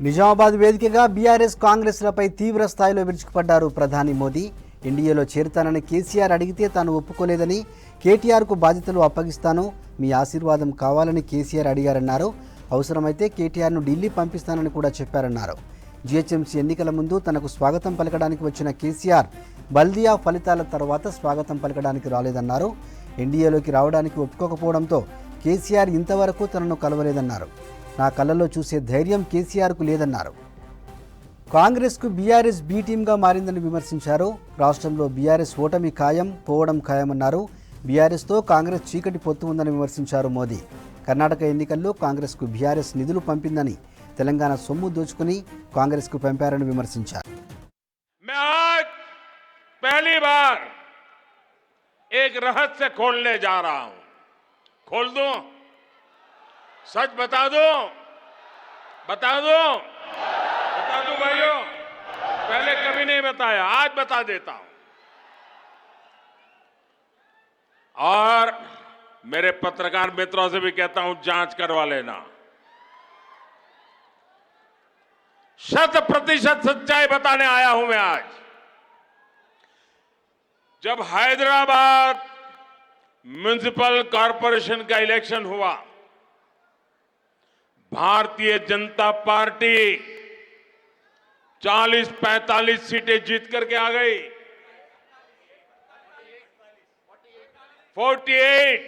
నిజామాబాద్ వేదికగా బీఆర్ఎస్ కాంగ్రెస్లపై తీవ్ర స్థాయిలో విరుచుకుపడ్డారు ప్రధాని మోదీ. ఎన్డీఏలో చేరుతానని కేసీఆర్ అడిగితే తాను ఒప్పుకోలేదని, కేటీఆర్కు బాధ్యతలు అప్పగిస్తాను, మీ ఆశీర్వాదం కావాలని కేసీఆర్ అడిగారన్నారు. అవసరమైతే కేటీఆర్ను ఢిల్లీ పంపిస్తానని కూడా చెప్పారన్నారు. జీహెచ్ఎంసీ ఎన్నికల ముందు తనకు స్వాగతం పలకడానికి వచ్చిన కేసీఆర్ బల్దియా ఫలితాల తర్వాత స్వాగతం పలకడానికి రాలేదన్నారు. ఎన్డీఏలోకి రావడానికి ఒప్పుకోకపోవడంతో కేసీఆర్ ఇంతవరకు తనను కలవలేదన్నారు. నా కళ్ళల్లో చూసే ధైర్యం కేసీఆర్కు లేదన్నారు. కాంగ్రెస్కు బీఆర్ఎస్ బీ టీమ్గా మారిందని విమర్శించారు. రాష్ట్రంలో బీఆర్ఎస్ ఓటమి ఖాయం, పోవడం ఖాయమన్నారు. బీఆర్ఎస్తో కాంగ్రెస్ చీకటి పొత్తు ఉందని విమర్శించారు మోదీ. కర్ణాటక ఎన్నికల్లో కాంగ్రెస్కు బీఆర్ఎస్ నిధులు పంపిందని, తెలంగాణ సొమ్ము దోచుకుని కాంగ్రెస్కు పంపారని విమర్శించారు. पहली बार एक रहस्य खोलने जा रहा हूं। खोल दूं? सच बता दूं? बता दूं भाइयों? पहले कभी नहीं बताया, आज बता देता हूं। और मेरे पत्रकार मित्रों से भी कहता हूं, जांच करवा लेना। 100% सच्चाई बताने आया हूं मैं आज। जब हैदराबाद म्युनिसिपल कॉरपोरेशन का इलेक्शन हुआ, भारतीय जनता पार्टी 40-45 सीटें जीत करके आ गई। 48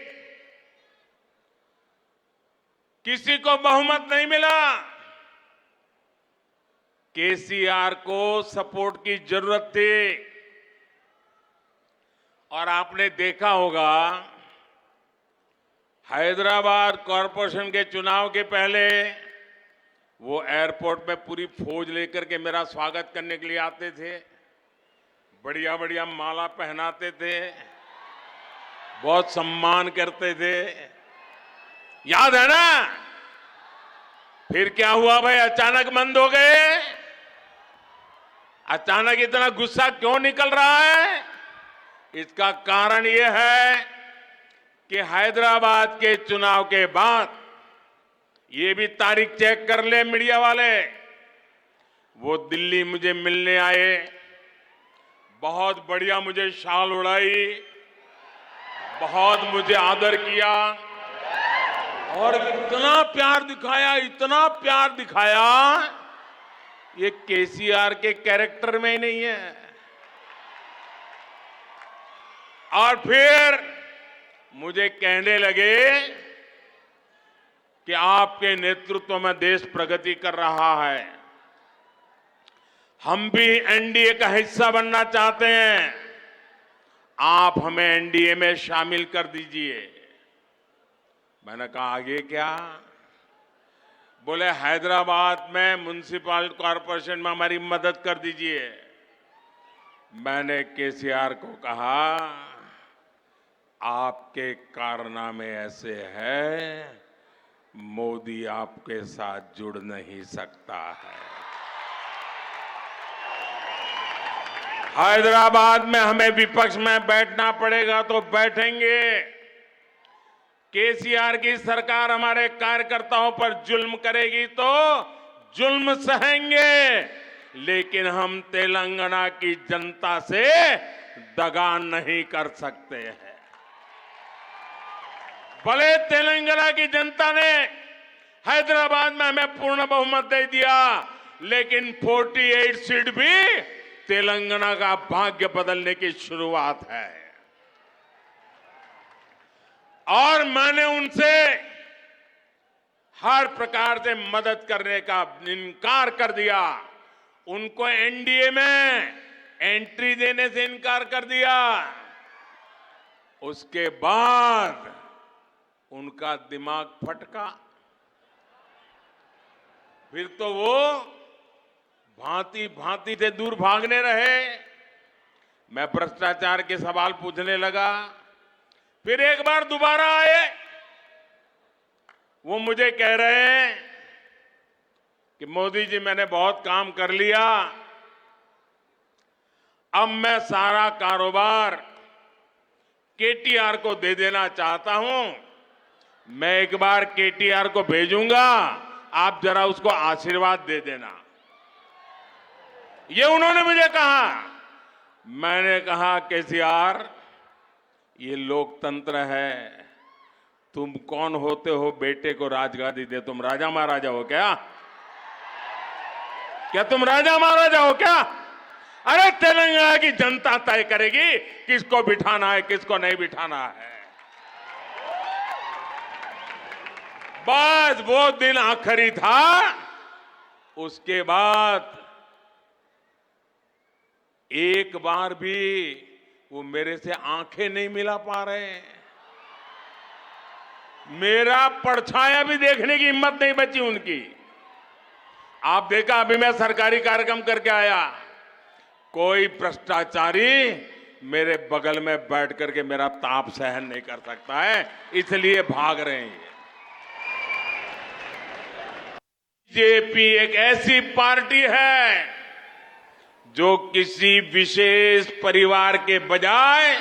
किसी को बहुमत नहीं मिला। केसीआर को सपोर्ट की जरूरत थी। और आपने देखा होगा, हैदराबाद कॉरपोरेशन के चुनाव के पहले वो एयरपोर्ट में पूरी फौज लेकर के मेरा स्वागत करने के लिए आते थे। बढ़िया बढ़िया माला पहनाते थे, बहुत सम्मान करते थे। याद है ना? फिर क्या हुआ भाई? अचानक बंद हो गए। अचानक इतना गुस्सा क्यों निकल रहा है? इसका कारण यह है कि हैदराबाद के चुनाव के बाद, ये भी तारीख चेक कर ले मीडिया वाले, वो दिल्ली मुझे मिलने आए, बहुत बढ़िया मुझे शाल उड़ाई, बहुत मुझे आदर किया और इतना प्यार दिखाया, ये केसीआर के कैरेक्टर में ही नहीं है। और फिर मुझे कहने लगे कि आपके नेतृत्व में देश प्रगति कर रहा है, हम भी एनडीए का हिस्सा बनना चाहते हैं, आप हमें एनडीए में शामिल कर दीजिए। मैंने कहा आगे क्या? बोले हैदराबाद में म्युनिसिपल कॉरपोरेशन में हमारी मदद कर दीजिए। मैंने केसीआर को कहा, आपके कारनामे ऐसे हैं, मोदी आपके साथ जुड़ नहीं सकता है। हैदराबाद में हमें विपक्ष में बैठना पड़ेगा तो बैठेंगे। केसीआर की सरकार हमारे कार्यकर्ताओं पर जुल्म करेगी तो जुल्म सहेंगे, लेकिन हम तेलंगाना की जनता से दगा नहीं कर सकते हैं। भले तेलंगाना की जनता ने हैदराबाद में हमें पूर्ण बहुमत दे दिया, लेकिन 48 सीट भी तेलंगाना का भाग्य बदलने की शुरुआत है। और मैंने उनसे हर प्रकार से मदद करने का इनकार कर दिया। उनको एनडीए में एंट्री देने से इनकार कर दिया। उसके बाद उनका दिमाग फटका। फिर तो वो भांति भांति से दूर भागने रहे। मैं भ्रष्टाचार के सवाल पूछने लगा, फिर एक बार दोबारा आए। वो मुझे कह रहे हैं कि मोदी जी, मैंने बहुत काम कर लिया, अब मैं सारा कारोबार केटीआर को दे देना चाहता हूं। मैं एक बार केटीआर को भेजूंगा, आप जरा उसको आशीर्वाद दे देना। ये उन्होंने मुझे कहा। मैंने कहा केसीआर, ये लोकतंत्र है, तुम कौन होते हो बेटे को राजगादी दे? तुम राजा महाराजा हो क्या? क्या तुम राजा महाराजा हो क्या? अरे तेलंगाना की जनता तय करेगी किसको बिठाना है, किसको नहीं बिठाना है। बस वो दिन आखिरी था। उसके बाद एक बार भी वो मेरे से आंखें नहीं मिला पा रहे हैं। मेरा परछाया भी देखने की हिम्मत नहीं बची उनकी। आप देखा, अभी मैं सरकारी कार्यक्रम करके आया, कोई भ्रष्टाचारी मेरे बगल में बैठ करके मेरा ताप सहन नहीं कर सकता है, इसलिए भाग रहे हैं। बीजेपी एक ऐसी पार्टी है जो किसी विशेष परिवार के बजाय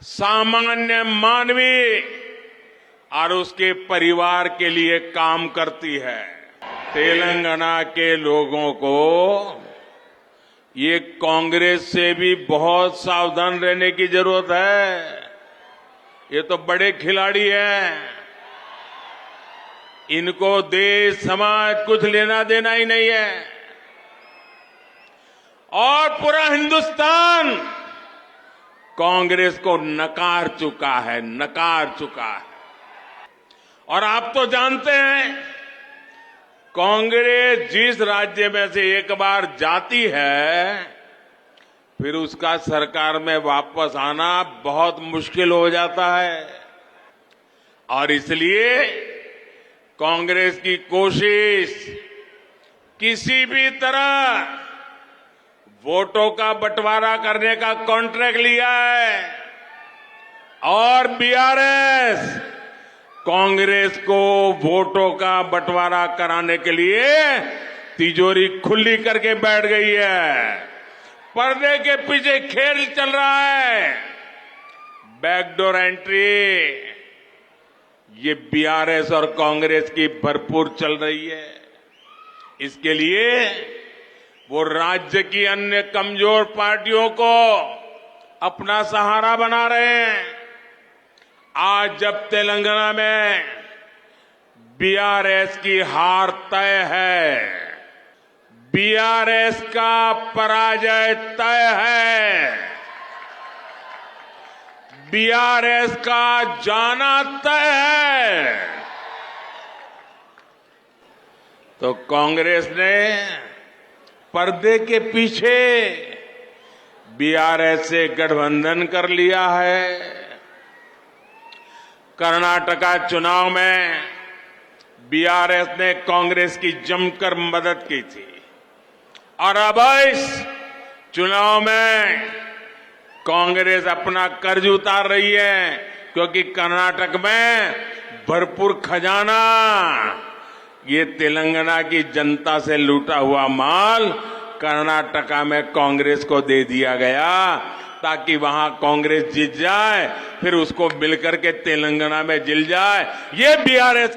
सामान्य मानवी और उसके परिवार के लिए काम करती है। तेलंगाना के लोगों को ये कांग्रेस से भी बहुत सावधान रहने की जरूरत है। ये तो बड़े खिलाड़ी हैं, इनको देश समाज कुछ लेना देना ही नहीं है। और पूरा हिंदुस्तान कांग्रेस को नकार चुका है, नकार चुका है। और आप तो जानते हैं, कांग्रेस जिस राज्य में से एक बार जाती है, फिर उसका सरकार में वापस आना बहुत मुश्किल हो जाता है। और इसलिए कांग्रेस की कोशिश किसी भी तरह वोटों का बंटवारा करने का कॉन्ट्रैक्ट लिया है और बीआरएस कांग्रेस को वोटों का बंटवारा कराने के लिए तिजोरी खुली करके बैठ गई है। पर्दे के पीछे खेल चल रहा है, बैकडोर एंट्री ये बीआरएस और कांग्रेस की भरपूर चल रही है। इसके लिए वो राज्य की अन्य कमजोर पार्टियों को अपना सहारा बना रहे हैं। आज जब तेलंगाना में बीआरएस की हार तय है, बीआरएस का पराजय तय है, बीआरएस का जाना तय है, तो कांग्रेस ने पर्दे के पीछे बीआरएस से गठबंधन कर लिया है। कर्नाटका चुनाव में बीआरएस ने कांग्रेस की जमकर मदद की थी और अब इस चुनाव में कांग्रेस अपना कर्ज उतार रही है, क्योंकि कर्नाटक में भरपूर खजाना, ये तेलंगाना की जनता से लूटा हुआ माल कर्नाटका में कांग्रेस को दे दिया गया ताकि वहां कांग्रेस जीत जाए, फिर उसको मिलकर के तेलंगाना में जिल जाए। ये बीआरएस